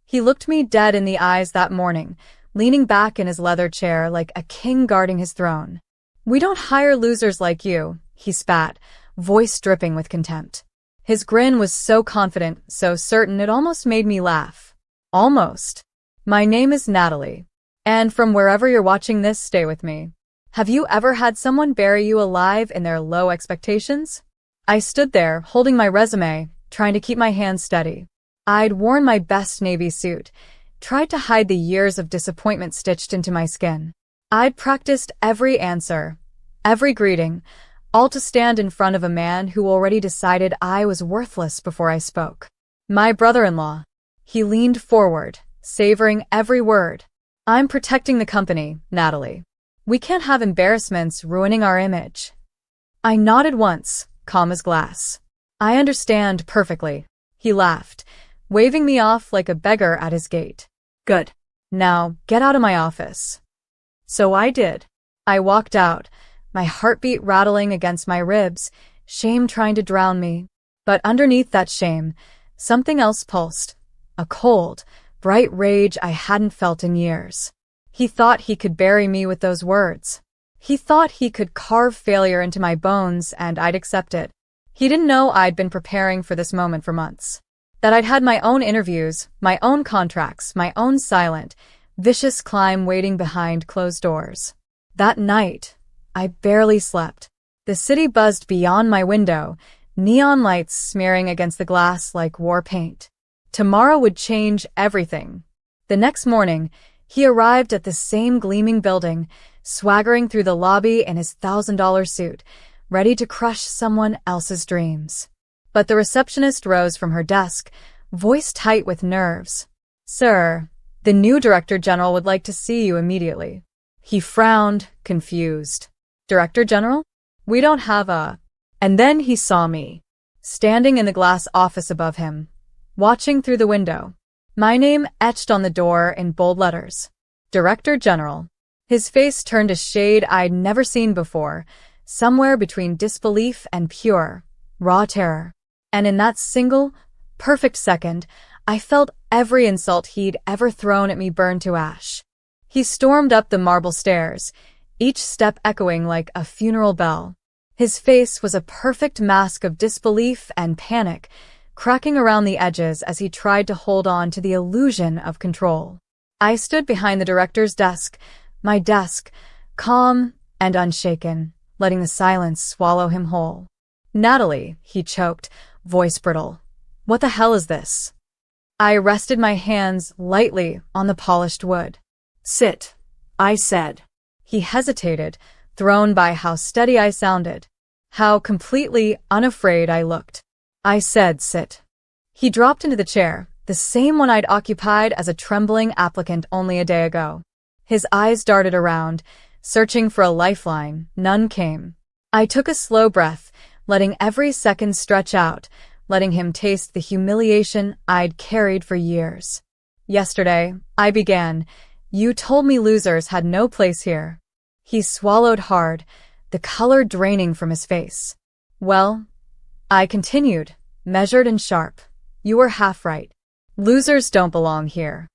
He looked me dead in the eyes that morning, leaning back in his leather chair like a king guarding his throne. "We don't hire losers like you," he spat, voice dripping with contempt. His grin was so confident, so certain it almost made me laugh. Almost. "My name is Natalie. And from wherever you're watching this, stay with me. Have you ever had someone bury you alive in their low expectations?" I stood there, holding my resume, trying to keep my hands steady. I'd worn my best navy suit, tried to hide the years of disappointment stitched into my skin. I'd practiced every answer, every greeting, all to stand in front of a man who already decided I was worthless before I spoke. "My brother-in-law." He leaned forward, savoring every word. "I'm protecting the company, Natalie. We can't have embarrassments ruining our image." I nodded once, calm as glass. "I understand perfectly." He laughed, waving me off like a beggar at his gate. "Good. Now, get out of my office." So I did. I walked out, my heartbeat rattling against my ribs, shame trying to drown me. But underneath that shame, something else pulsed. A cold, bright rage I hadn't felt in years. He thought he could bury me with those words. He thought he could carve failure into my bones and I'd accept it. He didn't know I'd been preparing for this moment for months. That I'd had my own interviews, my own contracts, my own silent, vicious climb waiting behind closed doors. That night, I barely slept. The city buzzed beyond my window, neon lights smearing against the glass like war paint. Tomorrow would change everything. The next morning, he arrived at the same gleaming building, swaggering through the lobby in his $1,000 suit, ready to crush someone else's dreams. But the receptionist rose from her desk, voice tight with nerves. "Sir, the new Director General would like to see you immediately." He frowned, confused. "Director General? We don't have a—" And then he saw me, standing in the glass office above him, watching through the window. My name etched on the door in bold letters. Director General. His face turned a shade I'd never seen before, somewhere between disbelief and pure, raw terror. And in that single, perfect second, I felt every insult he'd ever thrown at me burn to ash. He stormed up the marble stairs, each step echoing like a funeral bell. His face was a perfect mask of disbelief and panic, cracking around the edges as he tried to hold on to the illusion of control. I stood behind the director's desk, my desk, calm and unshaken, letting the silence swallow him whole. "Natalie," he choked, voice brittle. "What the hell is this?" I rested my hands lightly on the polished wood. "Sit," I said. He hesitated, thrown by how steady I sounded, how completely unafraid I looked. I said, "Sit." He dropped into the chair, the same one I'd occupied as a trembling applicant only a day ago. His eyes darted around, searching for a lifeline. None came. I took a slow breath, letting every second stretch out, letting him taste the humiliation I'd carried for years. "Yesterday, I began. You told me losers had no place here." He swallowed hard, the color draining from his face. "Well," I continued, measured and sharp, "you were half right. Losers don't belong here."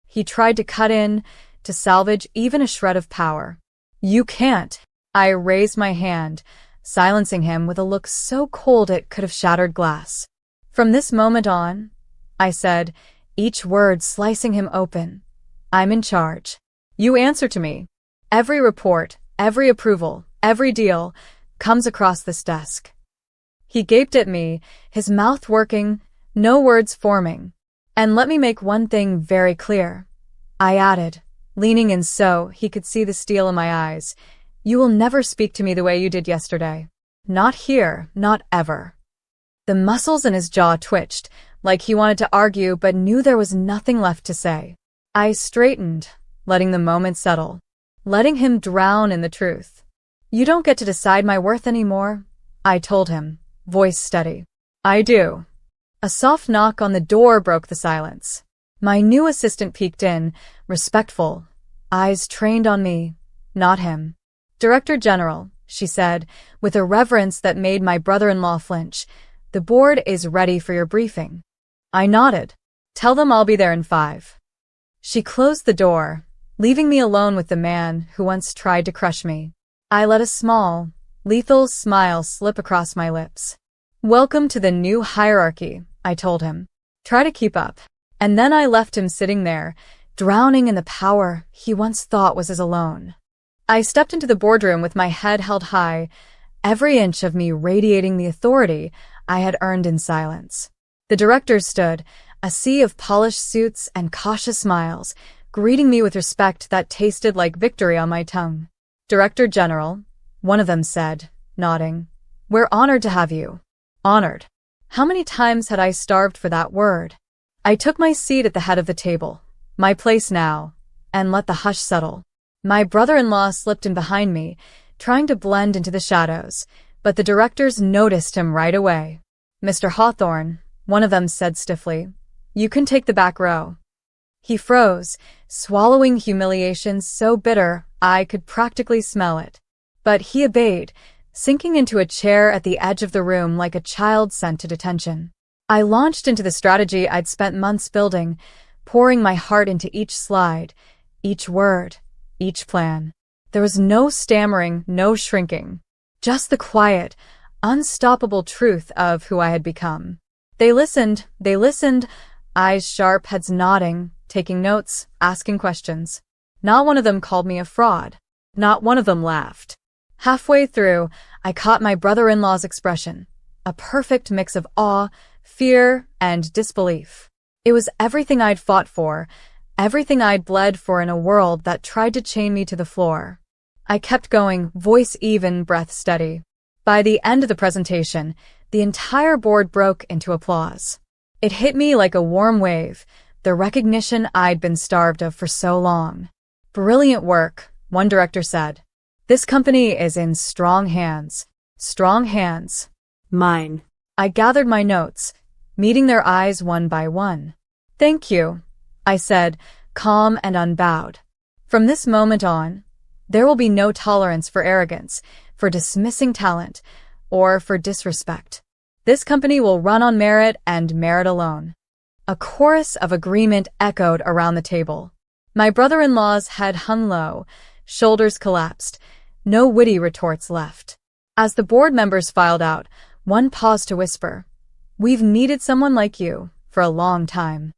He tried to cut in, to salvage even a shred of power. "You can't." I raised my hand, silencing him with a look so cold it could have shattered glass. "From this moment on," I said, each word slicing him open, "I'm in charge. You answer to me. Every report, every approval, every deal comes across this desk." He gaped at me, his mouth working, no words forming. "And let me make one thing very clear," I added, leaning in so he could see the steel in my eyes. "You will never speak to me the way you did yesterday. Not here, not ever." The muscles in his jaw twitched, like he wanted to argue but knew there was nothing left to say. I straightened, letting the moment settle, letting him drown in the truth. "You don't get to decide my worth anymore," I told him, voice steady. "I do." A soft knock on the door broke the silence. My new assistant peeked in, respectful, eyes trained on me, not him. "Director General," she said, with a reverence that made my brother-in-law flinch, "the board is ready for your briefing." I nodded. Tell them I'll be there in 5. She closed the door, leaving me alone with the man who once tried to crush me. I let a small, lethal smile slip across my lips. Welcome to the new hierarchy, I told him. Try to keep up. And then I left him sitting there, drowning in the power he once thought was his alone. I stepped into the boardroom with my head held high, every inch of me radiating the authority I had earned in silence. The directors stood, a sea of polished suits and cautious smiles, greeting me with respect that tasted like victory on my tongue. Director General, one of them said, nodding. We're honored to have you. Honored. How many times had I starved for that word? I took my seat at the head of the table, my place now, and let the hush settle. My brother-in-law slipped in behind me, trying to blend into the shadows, but the directors noticed him right away. Mr. Hawthorne, one of them said stiffly, you can take the back row. He froze, swallowing humiliation so bitter I could practically smell it. But he obeyed, sinking into a chair at the edge of the room like a child sent to detention. I launched into the strategy I'd spent months building, pouring my heart into each slide, each word, each plan. There was no stammering, no shrinking. Just the quiet, unstoppable truth of who I had become. They listened, eyes sharp, heads nodding, taking notes, asking questions. Not one of them called me a fraud. Not one of them laughed. Halfway through, I caught my brother-in-law's expression, a perfect mix of awe, fear, and disbelief. It was everything I'd fought for, everything I'd bled for in a world that tried to chain me to the floor. I kept going, voice even, breath steady. By the end of the presentation, the entire board broke into applause. It hit me like a warm wave, the recognition I'd been starved of for so long. Brilliant work, one director said. This company is in strong hands. Strong hands. Mine. I gathered my notes, meeting their eyes one by one. Thank you, I said, calm and unbowed. From this moment on, there will be no tolerance for arrogance, for dismissing talent, or for disrespect. This company will run on merit and merit alone. A chorus of agreement echoed around the table. My brother-in-law's head hung low, shoulders collapsed, no witty retorts left. As the board members filed out, one paused to whisper, "We've needed someone like you for a long time."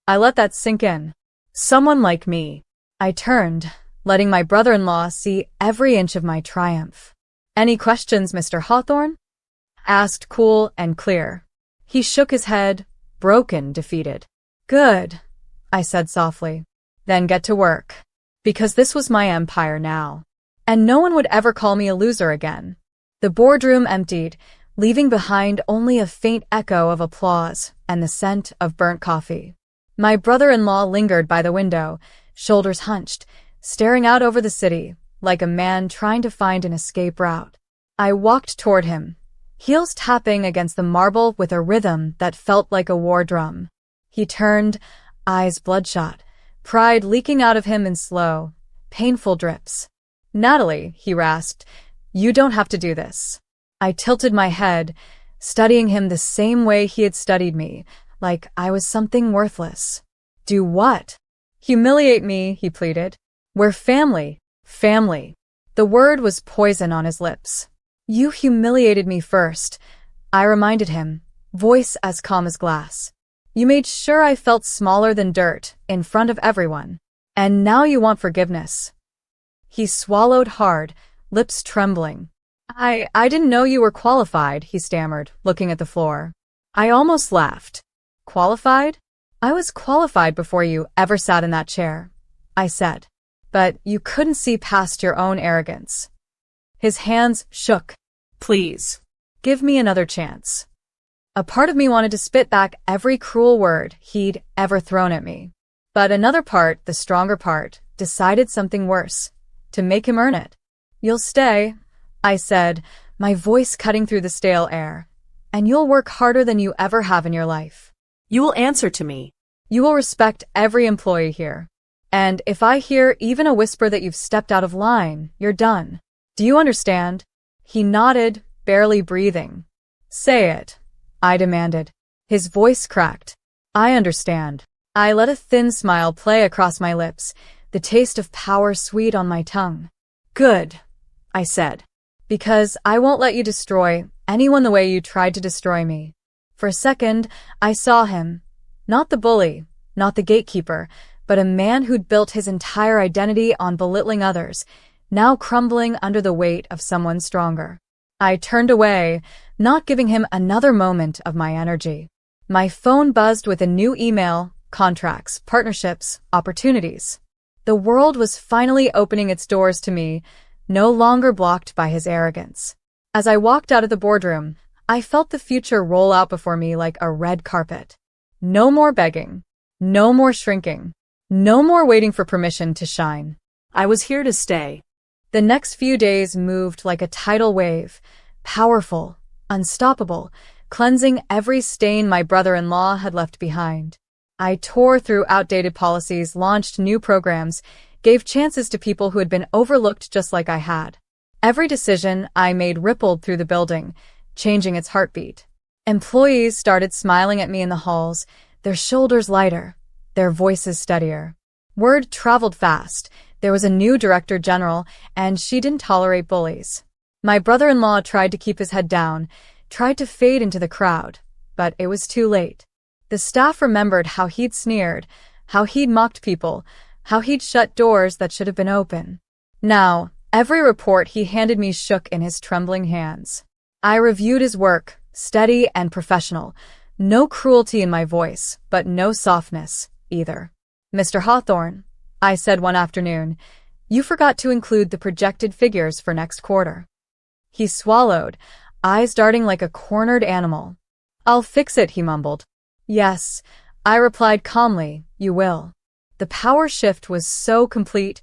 I let that sink in. Someone like me. I turned, letting my brother-in-law see every inch of my triumph. "Any questions, Mr. Hawthorne?" asked cool and clear. He shook his head, broken, defeated. "Good," I said softly. "Then get to work. Because this was my empire now. And no one would ever call me a loser again." The boardroom emptied, leaving behind only a faint echo of applause and the scent of burnt coffee. My brother-in-law lingered by the window, shoulders hunched, staring out over the city, like a man trying to find an escape route. I walked toward him, heels tapping against the marble with a rhythm that felt like a war drum. He turned, eyes bloodshot, pride leaking out of him in slow, painful drips. "Natalie," he rasped, "you don't have to do this." I tilted my head, studying him the same way he had studied me, like I was something worthless. "Do what?" "Humiliate me," he pleaded. "We're family. Family." The word was poison on his lips. "You humiliated me first," I reminded him, voice as calm as glass. "You made sure I felt smaller than dirt in front of everyone. And now you want forgiveness." He swallowed hard, lips trembling. I didn't know you were qualified," he stammered, looking at the floor. I almost laughed. "Qualified? I was qualified before you ever sat in that chair," I said. "But you couldn't see past your own arrogance." His hands shook. "Please, give me another chance." A part of me wanted to spit back every cruel word he'd ever thrown at me. But another part, the stronger part, decided something worse, to make him earn it. "You'll stay," I said, my voice cutting through the stale air, "and you'll work harder than you ever have in your life. You will answer to me. You will respect every employee here. And if I hear even a whisper that you've stepped out of line, you're done. Do you understand?" He nodded, barely breathing. "Say it," I demanded. His voice cracked. "I understand." I let a thin smile play across my lips, the taste of power sweet on my tongue. Good, I said. Because I won't let you destroy anyone the way you tried to destroy me. For a second, I saw him. Not the bully, not the gatekeeper, but a man who'd built his entire identity on belittling others, now crumbling under the weight of someone stronger. I turned away, not giving him another moment of my energy. My phone buzzed with a new email, contracts, partnerships, opportunities. The world was finally opening its doors to me, no longer blocked by his arrogance. As I walked out of the boardroom, I felt the future roll out before me like a red carpet. No more begging. No more shrinking. No more waiting for permission to shine. I was here to stay. The next few days moved like a tidal wave, powerful, unstoppable, cleansing every stain my brother-in-law had left behind. I tore through outdated policies, launched new programs, gave chances to people who had been overlooked just like I had. Every decision I made rippled through the building, changing its heartbeat. Employees started smiling at me in the halls, their shoulders lighter, their voices steadier. Word traveled fast. There was a new director general, and she didn't tolerate bullies. My brother-in-law tried to keep his head down, tried to fade into the crowd, but it was too late. The staff remembered how he'd sneered, how he'd mocked people, how he'd shut doors that should have been open. Now, every report he handed me shook in his trembling hands. I reviewed his work, steady and professional. No cruelty in my voice, but no softness, either. Mr. Hawthorne, I said one afternoon, you forgot to include the projected figures for next quarter. He swallowed, eyes darting like a cornered animal. I'll fix it, he mumbled. Yes, I replied calmly, you will. The power shift was so complete,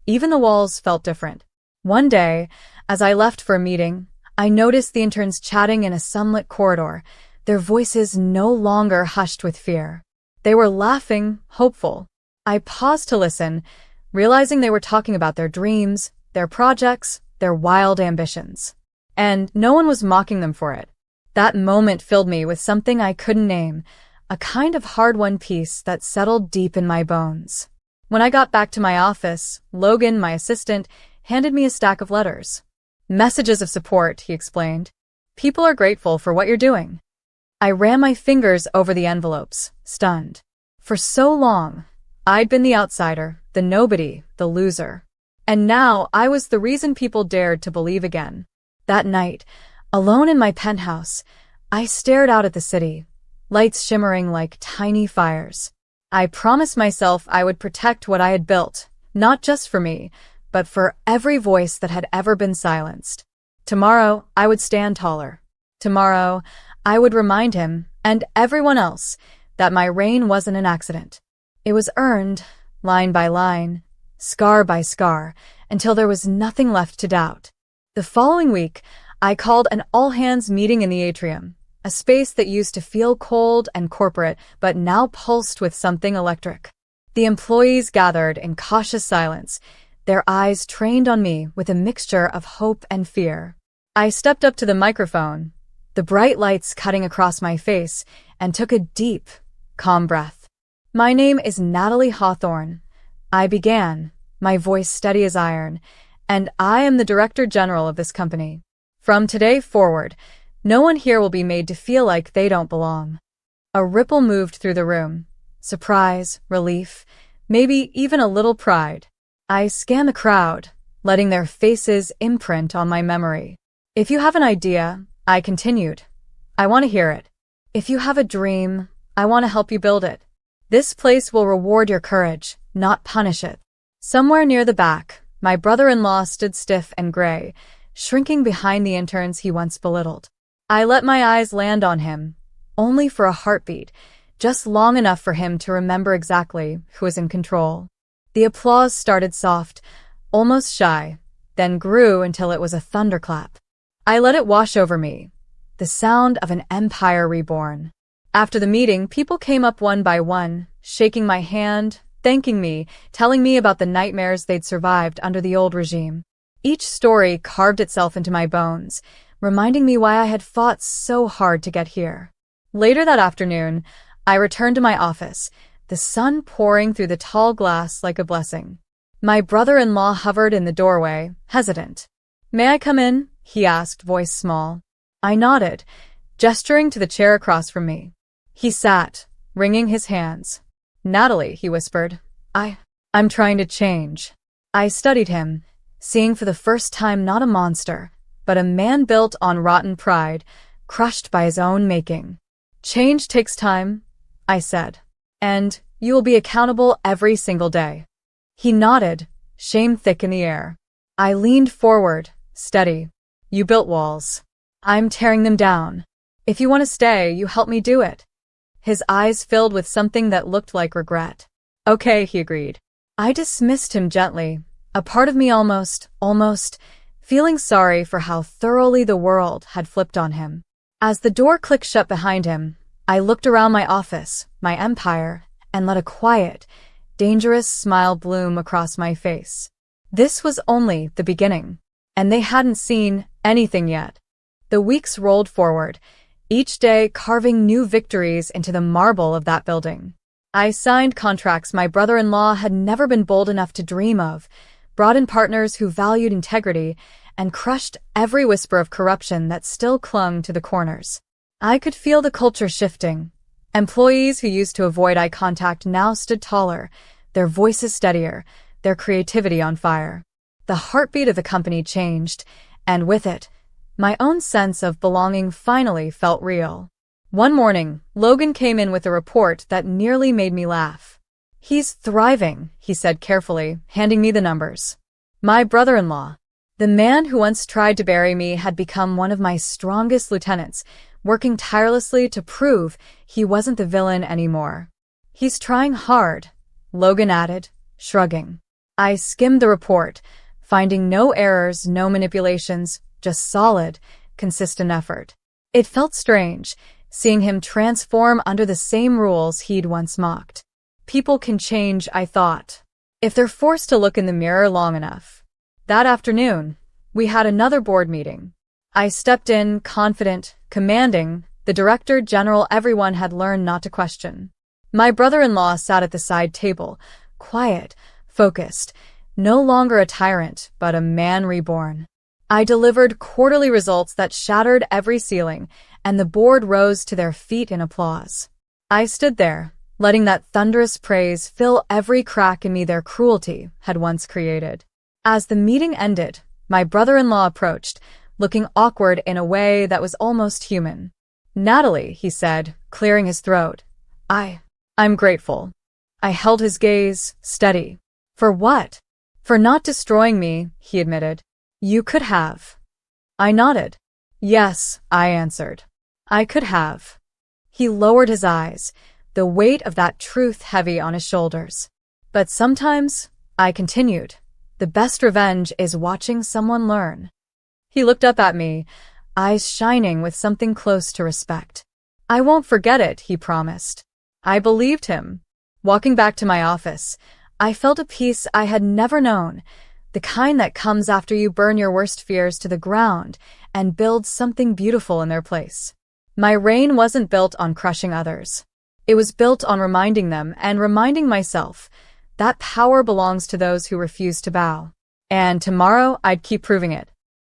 even the walls felt different. One day, as I left for a meeting, I noticed the interns chatting in a sunlit corridor, their voices no longer hushed with fear. They were laughing, hopeful. I paused to listen, realizing they were talking about their dreams, their projects, their wild ambitions. And no one was mocking them for it. That moment filled me with something I couldn't name, a kind of hard-won peace that settled deep in my bones. When I got back to my office, Logan, my assistant, handed me a stack of letters. Messages of support, he explained. People are grateful for what you're doing. I ran my fingers over the envelopes, stunned. For so long, I'd been the outsider, the nobody, the loser. And now I was the reason people dared to believe again. That night, alone in my penthouse, I stared out at the city, lights shimmering like tiny fires. I promised myself I would protect what I had built, not just for me, but for every voice that had ever been silenced. Tomorrow, I would stand taller. Tomorrow, I would remind him, and everyone else, that my reign wasn't an accident. It was earned, line by line, scar by scar, until there was nothing left to doubt. The following week, I called an all-hands meeting in the atrium, a space that used to feel cold and corporate but now pulsed with something electric. The employees gathered in cautious silence, their eyes trained on me with a mixture of hope and fear. I stepped up to the microphone, the bright lights cutting across my face, and took a deep, calm breath. My name is Natalie Hawthorne. I began, my voice steady as iron, and I am the Director General of this company. From today forward, no one here will be made to feel like they don't belong. A ripple moved through the room. Surprise, relief, maybe even a little pride. I scanned the crowd, letting their faces imprint on my memory. If you have an idea, I continued, I want to hear it. If you have a dream, I want to help you build it. This place will reward your courage, not punish it. Somewhere near the back, my brother-in-law stood stiff and gray, shrinking behind the interns he once belittled. I let my eyes land on him, only for a heartbeat, just long enough for him to remember exactly who was in control. The applause started soft, almost shy, then grew until it was a thunderclap. I let it wash over me, the sound of an empire reborn. After the meeting, people came up one by one, shaking my hand, thanking me, telling me about the nightmares they'd survived under the old regime. Each story carved itself into my bones, reminding me why I had fought so hard to get here. Later that afternoon, I returned to my office, the sun pouring through the tall glass like a blessing. My brother-in-law hovered in the doorway, hesitant. "May I come in?" he asked, voice small. I nodded, gesturing to the chair across from me. He sat, wringing his hands. "Natalie," he whispered, I'm trying to change." I studied him, seeing for the first time not a monster, but a man built on rotten pride, crushed by his own making. "Change takes time," I said, "and you will be accountable every single day." He nodded, shame thick in the air. I leaned forward, steady. "You built walls. I'm tearing them down. If you want to stay, you help me do it." His eyes filled with something that looked like regret. "Okay," he agreed. I dismissed him gently, a part of me almost feeling sorry for how thoroughly the world had flipped on him. As the door clicked shut behind him, I looked around my office, my empire, and let a quiet, dangerous smile bloom across my face. This was only the beginning, and they hadn't seen anything yet. The weeks rolled forward, each day carving new victories into the marble of that building. I signed contracts my brother-in-law had never been bold enough to dream of, brought in partners who valued integrity, and crushed every whisper of corruption that still clung to the corners. I could feel the culture shifting. Employees who used to avoid eye contact now stood taller, their voices steadier, their creativity on fire. The heartbeat of the company changed, and with it, my own sense of belonging finally felt real. One morning, Logan came in with a report that nearly made me laugh. "He's thriving," he said carefully, handing me the numbers. My brother-in-law, the man who once tried to bury me, had become one of my strongest lieutenants, working tirelessly to prove he wasn't the villain anymore. "He's trying hard," Logan added, shrugging. I skimmed the report, finding no errors, no manipulations, just solid, consistent effort. It felt strange, seeing him transform under the same rules he'd once mocked. People can change, I thought, if they're forced to look in the mirror long enough. That afternoon, we had another board meeting. I stepped in, confident, commanding, the director general everyone had learned not to question. My brother-in-law sat at the side table, quiet, focused, no longer a tyrant, but a man reborn. I delivered quarterly results that shattered every ceiling, and the board rose to their feet in applause. I stood there, letting that thunderous praise fill every crack in me their cruelty had once created. As the meeting ended, my brother-in-law approached, looking awkward in a way that was almost human. "Natalie," he said, clearing his throat. I'm grateful." I held his gaze, steady. "For what?" "For not destroying me," he admitted. "You could have." I nodded. "Yes," I answered. "I could have." He lowered his eyes, the weight of that truth heavy on his shoulders. "But sometimes," I continued, "the best revenge is watching someone learn." He looked up at me, eyes shining with something close to respect. "I won't forget it," he promised. I believed him. Walking back to my office, I felt a peace I had never known, the kind that comes after you burn your worst fears to the ground and build something beautiful in their place. My reign wasn't built on crushing others. It was built on reminding them and reminding myself that power belongs to those who refuse to bow. And tomorrow I'd keep proving it.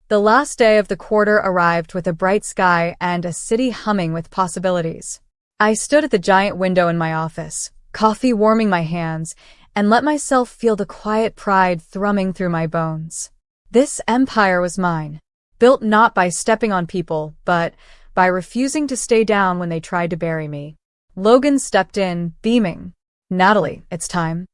The last day of the quarter arrived with a bright sky and a city humming with possibilities. I stood at the giant window in my office, coffee warming my hands, and let myself feel the quiet pride thrumming through my bones. This empire was mine, built not by stepping on people, but by refusing to stay down when they tried to bury me. Logan stepped in, beaming. "Natalie, it's time."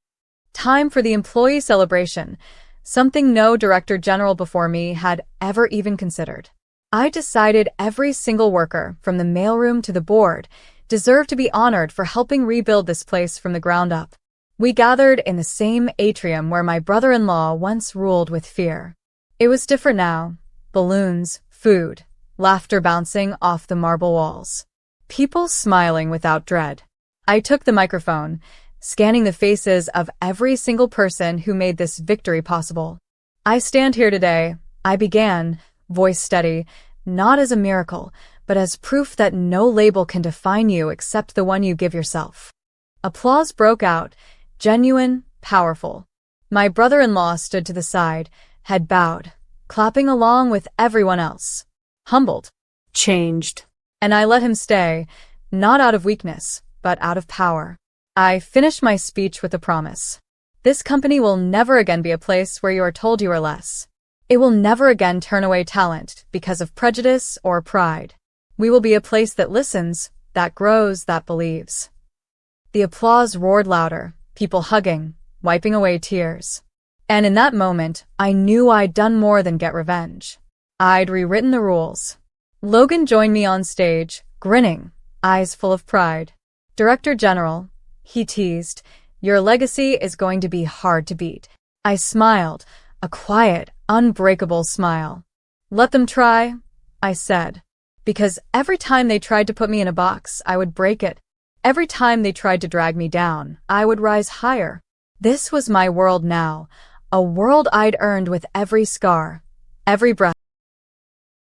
Time for the employee celebration, something no director general before me had ever even considered. I decided every single worker, from the mailroom to the board, deserved to be honored for helping rebuild this place from the ground up. We gathered in the same atrium where my brother-in-law once ruled with fear. It was different now. Balloons, food, laughter bouncing off the marble walls. People smiling without dread. I took the microphone, scanning the faces of every single person who made this victory possible. "I stand here today," I began, voice steady, "not as a miracle, but as proof that no label can define you except the one you give yourself. Applause broke out, genuine, powerful. My brother-in-law stood to the side, head bowed, clapping along with everyone else. Humbled. Changed. And I let him stay, not out of weakness, but out of power. I finished my speech with a promise. This company will never again be a place where you are told you are less. It will never again turn away talent because of prejudice or pride. We will be a place that listens, that grows, that believes. The applause roared louder, people hugging, wiping away tears. And in that moment, I knew I'd done more than get revenge. I'd rewritten the rules. Logan joined me on stage, grinning, eyes full of pride. Director General, he teased, your legacy is going to be hard to beat. I smiled, a quiet, unbreakable smile. Let them try, I said. Because every time they tried to put me in a box, I would break it. Every time they tried to drag me down, I would rise higher. This was my world now, a world I'd earned with every scar, every breath.